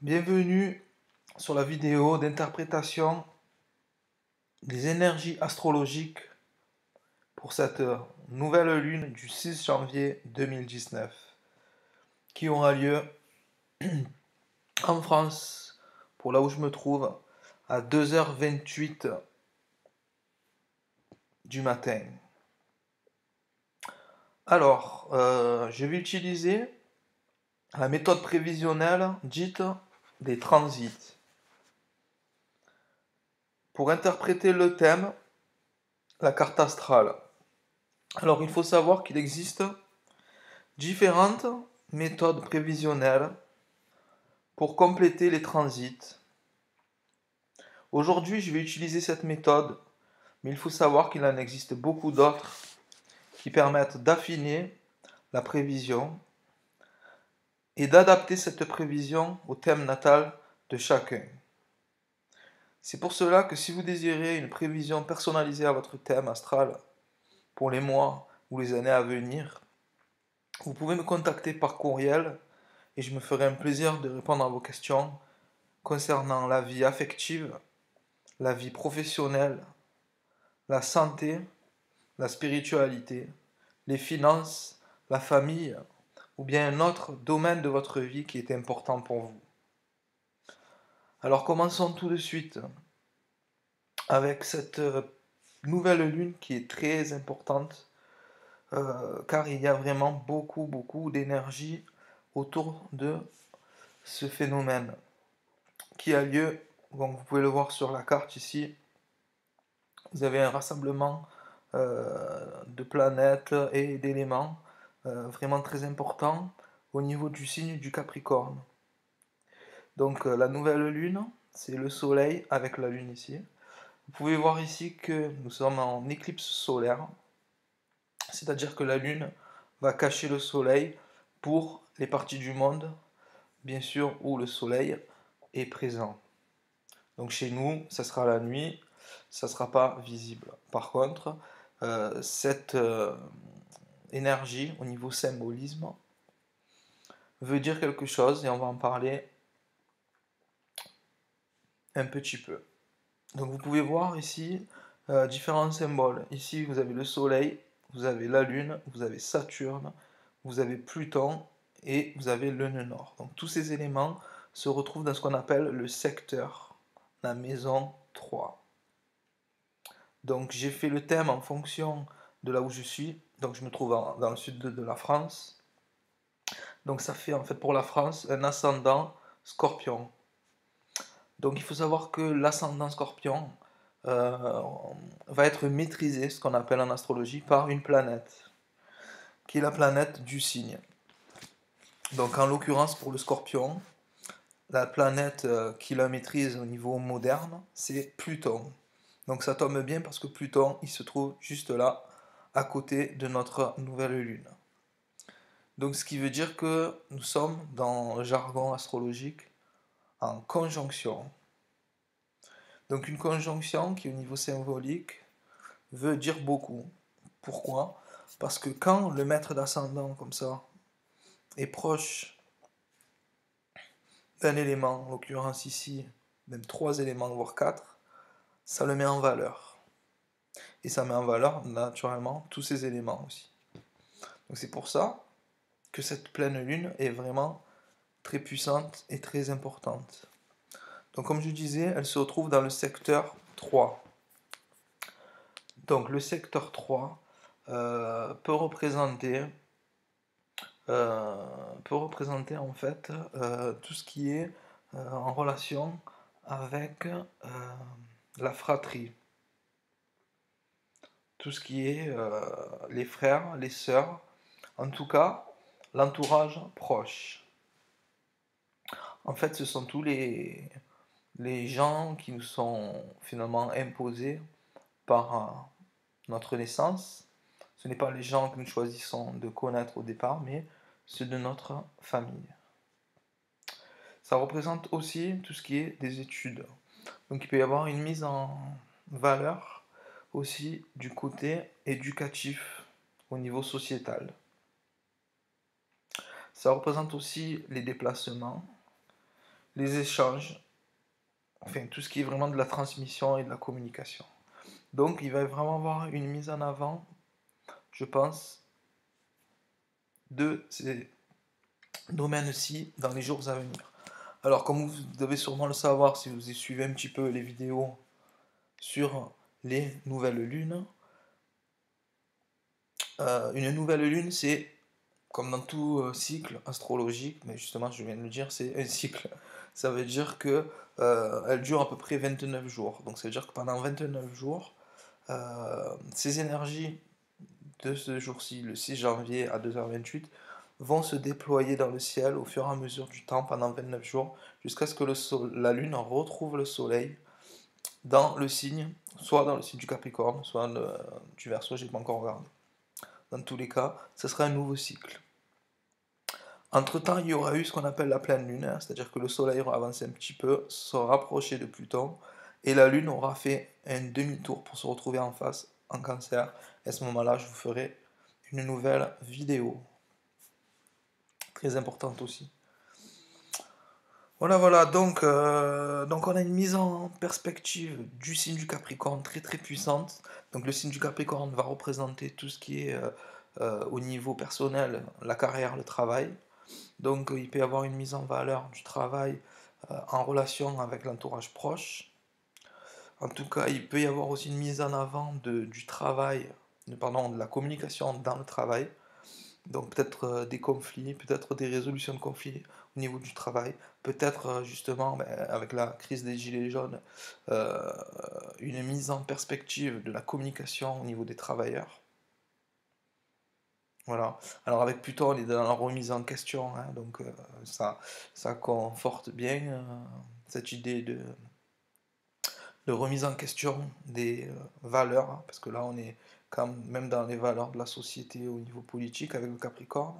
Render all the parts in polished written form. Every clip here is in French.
Bienvenue sur la vidéo d'interprétation des énergies astrologiques pour cette nouvelle lune du 6 janvier 2019 qui aura lieu en France, pour là où je me trouve, à 2h28 du matin. Alors, je vais utiliser la méthode prévisionnelle dite des transits. Pour interpréter le thème, la carte astrale. Alors, il faut savoir qu'il existe différentes méthodes prévisionnelles pour compléter les transits. Aujourd'hui, je vais utiliser cette méthode, mais il faut savoir qu'il en existe beaucoup d'autres qui permettent d'affiner la prévision et d'adapter cette prévision au thème natal de chacun. C'est pour cela que si vous désirez une prévision personnalisée à votre thème astral pour les mois ou les années à venir, vous pouvez me contacter par courriel et je me ferai un plaisir de répondre à vos questions concernant la vie affective, la vie professionnelle, la santé, la spiritualité, les finances, la famille ou bien un autre domaine de votre vie qui est important pour vous. Alors commençons tout de suite avec cette nouvelle lune qui est très importante car il y a vraiment beaucoup d'énergie autour de ce phénomène qui a lieu, donc vous pouvez le voir sur la carte ici, vous avez un rassemblement de planètes et d'éléments vraiment très important au niveau du signe du Capricorne. Donc la nouvelle lune, c'est le soleil avec la lune ici. Vous pouvez voir ici que nous sommes en éclipse solaire, c'est-à-dire que la lune va cacher le soleil pour les parties du monde, bien sûr, où le soleil est présent. Donc chez nous, ça sera la nuit, ça ne sera pas visible. Par contre, cette énergie au niveau symbolisme veut dire quelque chose et on va en parler un petit peu. Donc vous pouvez voir ici différents symboles. Ici vous avez le soleil, vous avez la lune, vous avez Saturne, vous avez Pluton et vous avez le nœud nord. Donc tous ces éléments se retrouvent dans ce qu'on appelle le secteur, la maison 3. Donc j'ai fait le thème en fonction de là où je suis. Donc je me trouve dans le sud de la France. Donc ça fait en fait pour la France un ascendant Scorpion. Donc il faut savoir que l'ascendant Scorpion euh, va être maîtrisé, ce qu'on appelle en astrologie, par une planète, qui est la planète du signe. Donc en l'occurrence pour le Scorpion, la planète qui la maîtrise au niveau moderne, c'est Pluton. Donc ça tombe bien parce que Pluton, il se trouve juste là, à côté de notre nouvelle lune. Donc ce qui veut dire que nous sommes, dans le jargon astrologique, en conjonction. Donc une conjonction qui au niveau symbolique veut dire beaucoup. Pourquoi? Parce que quand le maître d'ascendant comme ça est proche d'un élément, en l'occurrence ici, même trois éléments, voire quatre, ça le met en valeur. Et ça met en valeur naturellement tous ces éléments aussi. Donc c'est pour ça que cette pleine lune est vraiment très puissante et très importante. Donc comme je disais, elle se retrouve dans le secteur 3. Donc le secteur 3 peut représenter en fait tout ce qui est en relation avec la fratrie, tout ce qui est les frères, les sœurs, en tout cas l'entourage proche. En fait, ce sont tous les gens qui nous sont finalement imposés par notre naissance. Ce n'est pas les gens que nous choisissons de connaître au départ, mais ceux de notre famille. Ça représente aussi tout ce qui est des études. Donc il peut y avoir une mise en valeur aussi du côté éducatif au niveau sociétal. Ça représente aussi les déplacements, les échanges, enfin tout ce qui est vraiment de la transmission et de la communication. Donc il va vraiment avoir une mise en avant, je pense, de ces domaines-ci dans les jours à venir. Alors comme vous devez sûrement le savoir si vous suivez un petit peu les vidéos sur les nouvelles lunes, une nouvelle lune c'est comme dans tout cycle astrologique, mais justement je viens de le dire, c'est un cycle. Ça veut dire que elle dure à peu près 29 jours. Donc ça veut dire que pendant 29 jours, ces énergies de ce jour-ci, le 6 janvier à 2h28, vont se déployer dans le ciel au fur et à mesure du temps pendant 29 jours, jusqu'à ce que la Lune retrouve le Soleil dans le signe, soit dans le signe du Capricorne, soit du Verseau, j'ai pas encore regardé. Dans tous les cas, ce sera un nouveau cycle. Entre-temps, il y aura eu ce qu'on appelle la pleine lune, hein, c'est-à-dire que le Soleil aura avancé un petit peu, se rapproché de Pluton, et la Lune aura fait un demi-tour pour se retrouver en face, en Cancer. Et à ce moment-là, je vous ferai une nouvelle vidéo, très importante aussi. Voilà, donc on a une mise en perspective du signe du Capricorne très très puissante. Donc le signe du Capricorne va représenter tout ce qui est au niveau personnel, la carrière, le travail. Donc il peut y avoir une mise en valeur du travail en relation avec l'entourage proche. En tout cas, il peut y avoir aussi une mise en avant du travail, de la communication dans le travail. Donc peut-être des conflits, peut-être des résolutions de conflits au niveau du travail, peut-être justement avec la crise des gilets jaunes, euh, une mise en perspective de la communication au niveau des travailleurs. Voilà. Alors avec Pluton, on est dans la remise en question, hein, donc ça conforte bien cette idée de remise en question des valeurs, hein, parce que là on est quand même dans les valeurs de la société au niveau politique avec le Capricorne.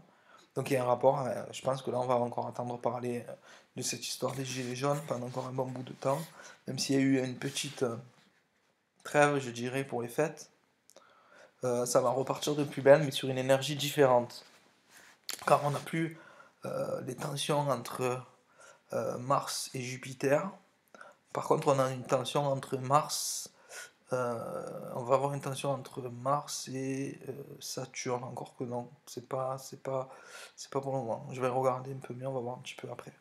Donc il y a un rapport, je pense que là on va encore entendre parler de cette histoire des Gilets jaunes pendant encore un bon bout de temps, même s'il y a eu une petite trêve, je dirais, pour les fêtes. Ça va repartir de plus belle, mais sur une énergie différente. Car on n'a plus les tensions entre Mars et Jupiter. Par contre, on a une tension entre Mars, on va avoir une tension entre Mars et Saturne, encore que non, c'est pas pour le moment. Je vais regarder un peu mieux, on va voir un petit peu après.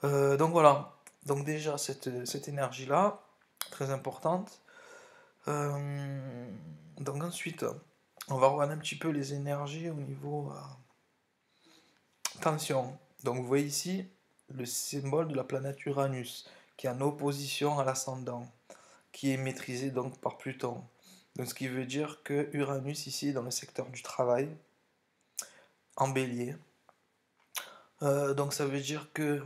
Donc voilà, donc déjà cette énergie-là, très importante. Donc ensuite, on va regarder un petit peu les énergies au niveau tension. Donc vous voyez ici le symbole de la planète Uranus, qui est en opposition à l'ascendant, qui est maîtrisé donc par Pluton. Donc ce qui veut dire que Uranus ici dans le secteur du travail, en bélier. Donc ça veut dire que,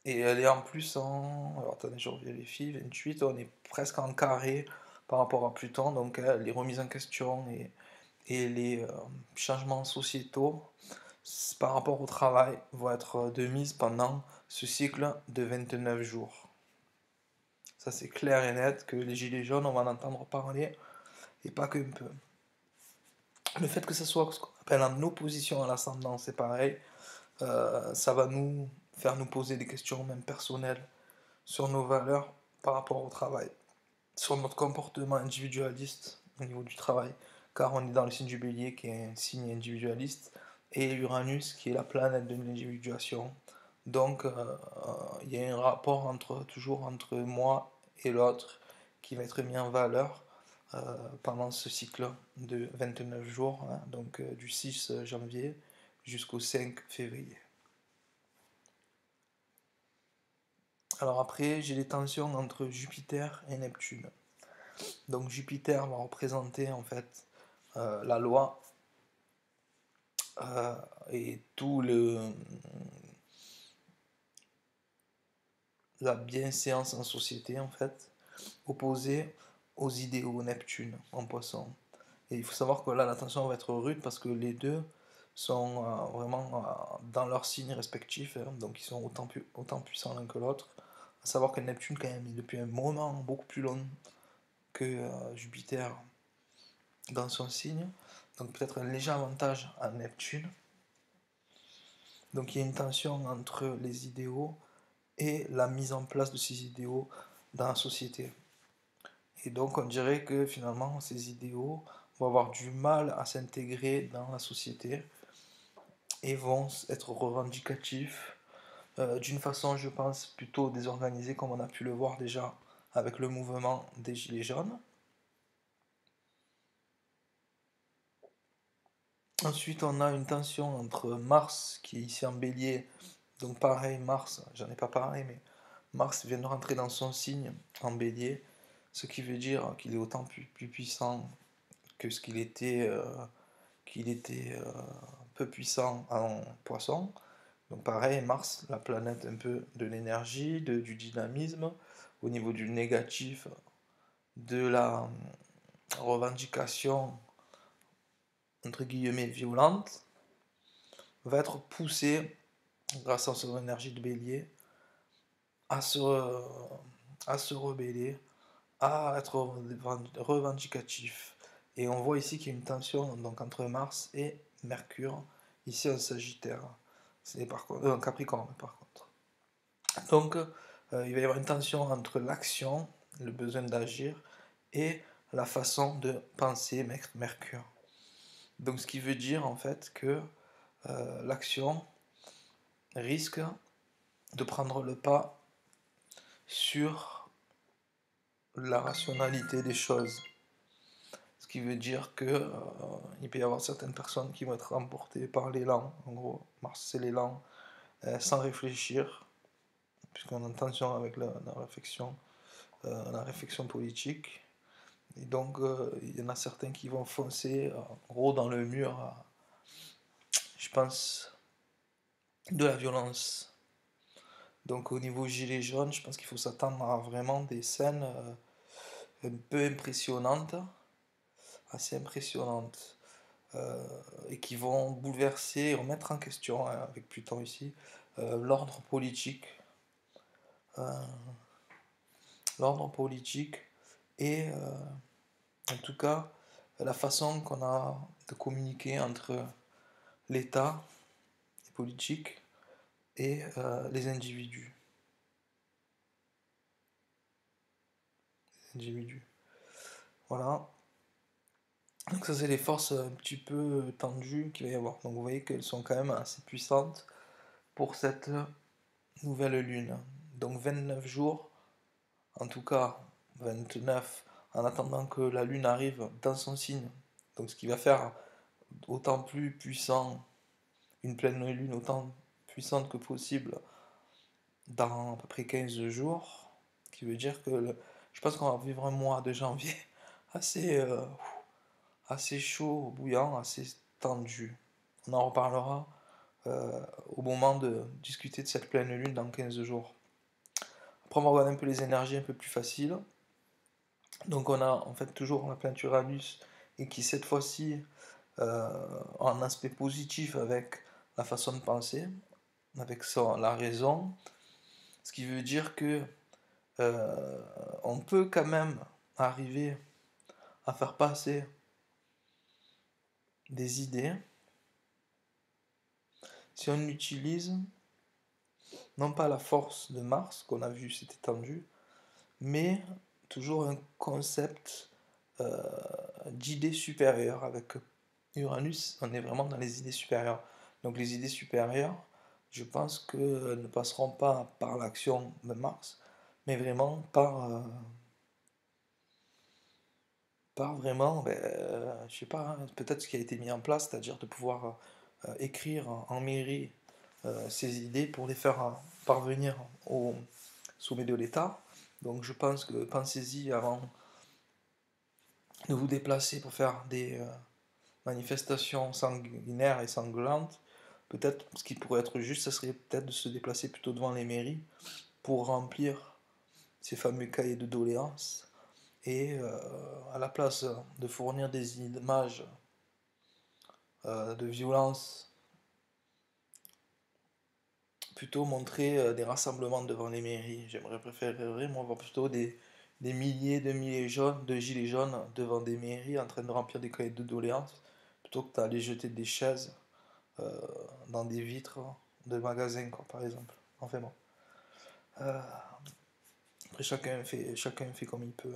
et elle est en plus en, alors attendez je vérifie, 28, on est presque en carré par rapport à Pluton, donc les remises en question et les changements sociétaux par rapport au travail vont être de mise pendant ce cycle de 29 jours. Ça c'est clair et net que les gilets jaunes, on va en entendre parler, et pas qu'un peu. Le fait que ce soit ce qu'on appelle en opposition à l'ascendant, c'est pareil, ça va nous faire nous poser des questions même personnelles sur nos valeurs par rapport au travail, sur notre comportement individualiste au niveau du travail, car on est dans le signe du bélier qui est un signe individualiste, et Uranus qui est la planète de l'individuation. Donc il y a un rapport toujours entre moi et l'autre qui va être mis en valeur pendant ce cycle de 29 jours, hein, donc du 6 janvier jusqu'au 5 février. Alors après, j'ai les tensions entre Jupiter et Neptune. Donc Jupiter va représenter en fait la loi et tout la bienséance en société en fait, opposé aux idéaux Neptune en poisson. Et il faut savoir que là la tension va être rude parce que les deux sont vraiment dans leurs signes respectifs, hein, donc ils sont autant puissants l'un que l'autre. À savoir que Neptune quand même est depuis un moment beaucoup plus long que Jupiter dans son signe, donc peut-être un léger avantage à Neptune. Donc il y a une tension entre les idéaux et la mise en place de ces idéaux dans la société. Et donc on dirait que finalement ces idéaux vont avoir du mal à s'intégrer dans la société et vont être revendicatifs d'une façon, je pense, plutôt désorganisée, comme on a pu le voir déjà avec le mouvement des Gilets jaunes. Ensuite, on a une tension entre Mars, qui est ici en bélier, donc pareil, Mars, j'en ai pas parlé, mais Mars vient de rentrer dans son signe en bélier, ce qui veut dire qu'il est autant plus puissant que ce qu'il était peu puissant en poisson. Donc pareil, Mars, la planète un peu de l'énergie, du dynamisme, au niveau du négatif, de la revendication, entre guillemets, violente, va être poussé, grâce à son énergie de bélier, à se rebeller, à être revendicatif. Et on voit ici qu'il y a une tension donc, entre Mars et Mercure, ici en Sagittaire. C'est par contre, Capricorne par contre. Donc il va y avoir une tension entre l'action, le besoin d'agir, et la façon de penser Mercure. Donc ce qui veut dire en fait que l'action risque de prendre le pas sur la rationalité des choses. Ce qui veut dire que il peut y avoir certaines personnes qui vont être emportées par l'élan. En gros, Mars c'est l'élan, sans réfléchir, puisqu'on est en tension avec la réflexion politique. Et donc, il y en a certains qui vont foncer, en gros, dans le mur, je pense, de la violence. Donc, au niveau gilet jaune, je pense qu'il faut s'attendre à vraiment des scènes un peu impressionnantes, assez impressionnantes, et qui vont bouleverser, remettre en question, hein, avec Pluton ici, l'ordre politique. euh, l'ordre politique et en tout cas la façon qu'on a de communiquer entre l'État, les politiques et les individus. Voilà. Donc ça c'est les forces un petit peu tendues qu'il va y avoir. Donc vous voyez qu'elles sont quand même assez puissantes pour cette nouvelle lune. Donc 29 jours, en tout cas 29, en attendant que la lune arrive dans son signe. Donc ce qui va faire autant plus puissant, une pleine lune autant puissante que possible dans à peu près 15 jours, qui veut dire que je pense qu'on va vivre un mois de janvier assez, assez chaud, bouillant, assez tendu. On en reparlera au moment de discuter de cette pleine lune dans 15 jours. Après, on va regarder un peu les énergies un peu plus faciles. Donc, on a en fait toujours la planète Uranus et qui, cette fois-ci, a un aspect positif avec la façon de penser, avec la raison, ce qui veut dire que on peut quand même arriver à faire passer des idées si on utilise non pas la force de Mars qu'on a vu s'est étendue, mais toujours un concept d'idées supérieures. Avec Uranus, on est vraiment dans les idées supérieures. Donc les idées supérieures, je pense que ne passeront pas par l'action de Mars, mais vraiment par vraiment, je sais pas, hein, peut-être ce qui a été mis en place, c'est-à-dire de pouvoir écrire en mairie ces idées pour les faire parvenir au sommet de l'État. Donc je pense que pensez-y avant de vous déplacer pour faire des manifestations sanguinaires et sanglantes. Peut-être ce qui pourrait être juste, ce serait peut-être de se déplacer plutôt devant les mairies pour remplir ces fameux cahiers de doléances et à la place de fournir des images de violence, plutôt montrer des rassemblements devant les mairies. J'aimerais préférer moi voir plutôt des milliers de gilets jaunes devant des mairies en train de remplir des cahiers de doléances plutôt que d'aller jeter des chaises dans des vitres de magasins, quoi, par exemple. Enfin bon. Euh, Après, chacun fait comme il peut.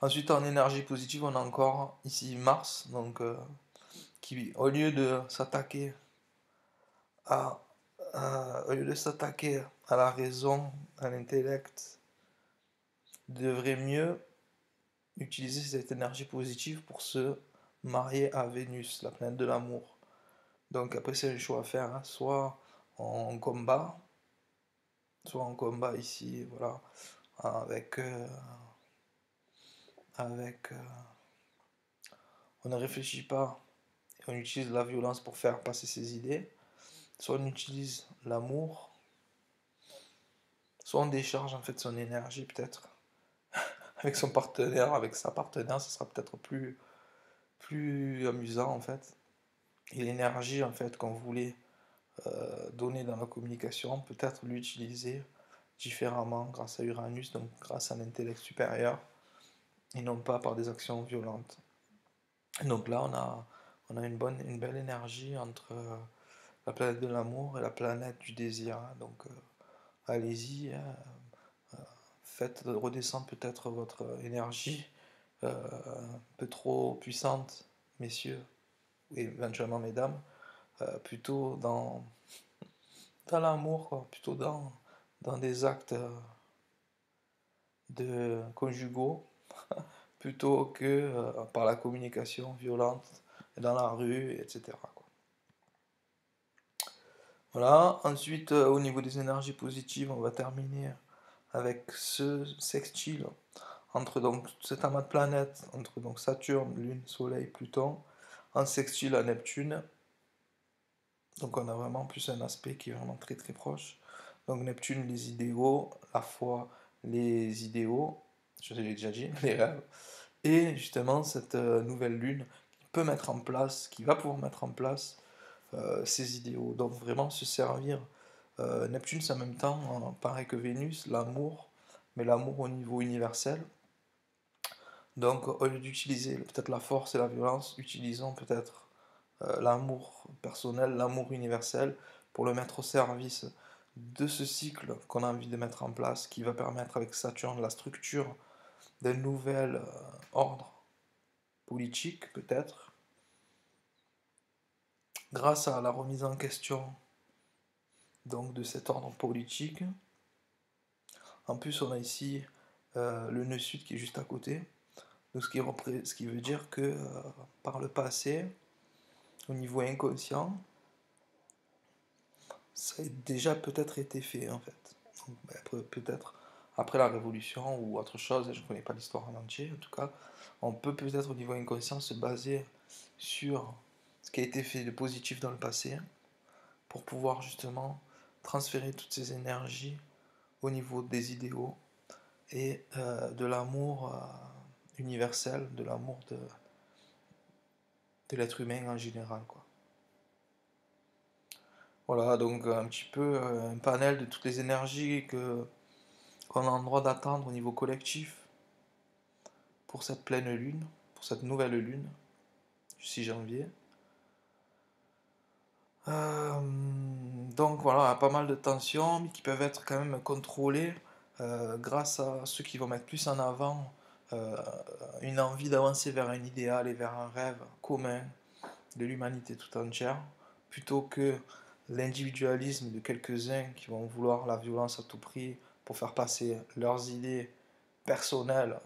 Ensuite, en énergie positive, on a encore ici Mars, donc qui, au lieu de s'attaquer à, au lieu de s'attaquer à la raison, à l'intellect, devrait mieux utiliser cette énergie positive pour se marier à Vénus, la planète de l'amour. Donc après, c'est un choix à faire, hein. En combat, soit en combat ici, voilà, avec, avec on ne réfléchit pas et on utilise la violence pour faire passer ses idées, soit on utilise l'amour, soit on décharge en fait son énergie peut-être avec son partenaire, avec sa partenaire, ce sera peut-être plus amusant en fait. Et l'énergie en fait qu'on voulait donner dans la communication, peut-être l'utiliser différemment grâce à Uranus, donc grâce à l'intellect supérieur, et non pas par des actions violentes. Donc là, on a une belle énergie entre la planète de l'amour et la planète du désir, hein. Donc allez-y, hein, faites redescendre peut-être votre énergie un peu trop puissante, messieurs, et éventuellement mesdames, plutôt dans l'amour, quoi, plutôt dans des actes de conjugaux, plutôt que par la communication violente dans la rue, etc., quoi. Voilà, ensuite au niveau des énergies positives, on va terminer avec ce sextile entre donc cet amas de planètes, entre donc Saturne, Lune, Soleil, Pluton, en sextile à Neptune. Donc on a vraiment plus un aspect qui est vraiment très très proche. Donc Neptune, les idéaux, la foi, les idéaux, je l'ai déjà dit, les rêves. Et justement cette nouvelle lune qui peut mettre en place, qui va pouvoir mettre en place ces idéaux. Donc vraiment se servir. Neptune, c'est en même temps, pareil que Vénus, l'amour, mais l'amour au niveau universel. Donc au lieu d'utiliser peut-être la force et la violence, utilisons peut-être l'amour personnel, l'amour universel, pour le mettre au service de ce cycle qu'on a envie de mettre en place, qui va permettre avec Saturne la structure d'un nouvel ordre politique, peut-être, grâce à la remise en question donc de cet ordre politique. En plus, on a ici le nœud sud qui est juste à côté, donc ce qui veut dire que par le passé, au niveau inconscient, ça a déjà peut-être été fait en fait. Peut-être après la Révolution ou autre chose, je ne connais pas l'histoire en entier, en tout cas, on peut peut-être au niveau inconscient se baser sur ce qui a été fait de positif dans le passé pour pouvoir justement transférer toutes ces énergies au niveau des idéaux et de l'amour universel, de l'amour de l'être humain en général, quoi. Voilà, donc un petit peu un panel de toutes les énergies qu'on a le droit d'attendre au niveau collectif pour cette pleine lune, pour cette nouvelle lune du 6 janvier. Donc voilà, il y a pas mal de tensions, mais qui peuvent être quand même contrôlées grâce à ceux qui vont mettre plus en avant euh, une envie d'avancer vers un idéal et vers un rêve commun de l'humanité tout entière, plutôt que l'individualisme de quelques-uns qui vont vouloir la violence à tout prix pour faire passer leurs idées personnelles,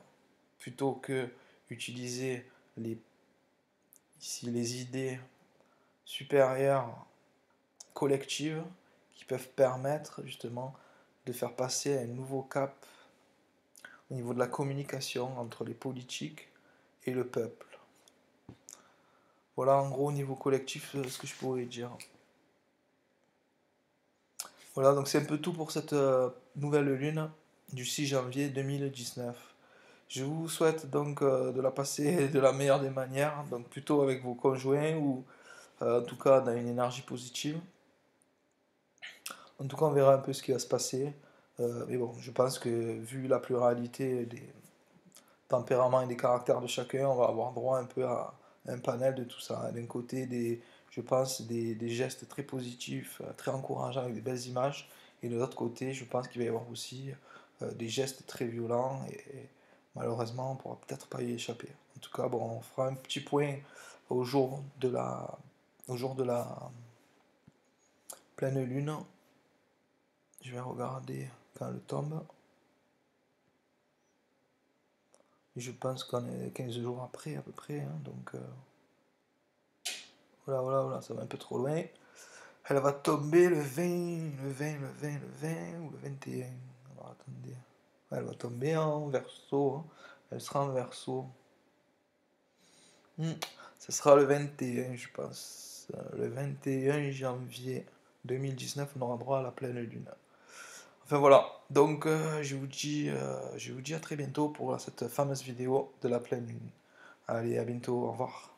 plutôt que utiliser ici les idées supérieures collectives qui peuvent permettre justement de faire passer un nouveau cap au niveau de la communication entre les politiques et le peuple. Voilà en gros au niveau collectif ce que je pourrais dire. Voilà, donc c'est un peu tout pour cette nouvelle lune du 6 janvier 2019. Je vous souhaite donc de la passer de la meilleure des manières, donc plutôt avec vos conjoints ou en tout cas dans une énergie positive. En tout cas, on verra un peu ce qui va se passer. Mais bon, je pense que vu la pluralité des tempéraments et des caractères de chacun, on va avoir droit un peu à un panel de tout ça. D'un côté, je pense, des gestes très positifs, très encourageants avec des belles images, Et de l'autre côté, je pense qu'il va y avoir aussi des gestes très violents et malheureusement, on pourra peut-être pas y échapper. En tout cas, bon, on fera un petit point au jour de la pleine lune. Je vais regarder quand elle tombe. Je pense qu'on est 15 jours après à peu près, hein, donc voilà, voilà, voilà, ça va un peu trop loin. Elle va tomber le 20, le 20, le 20, le 20 ou le 21. Alors attendez. Elle va tomber en verso, hein. Elle sera en verso. Ce sera le 21, je pense. Le 21 janvier 2019, on aura droit à la pleine lune. Enfin voilà, donc je vous dis à très bientôt pour cette fameuse vidéo de la pleine lune. Allez, à bientôt, au revoir.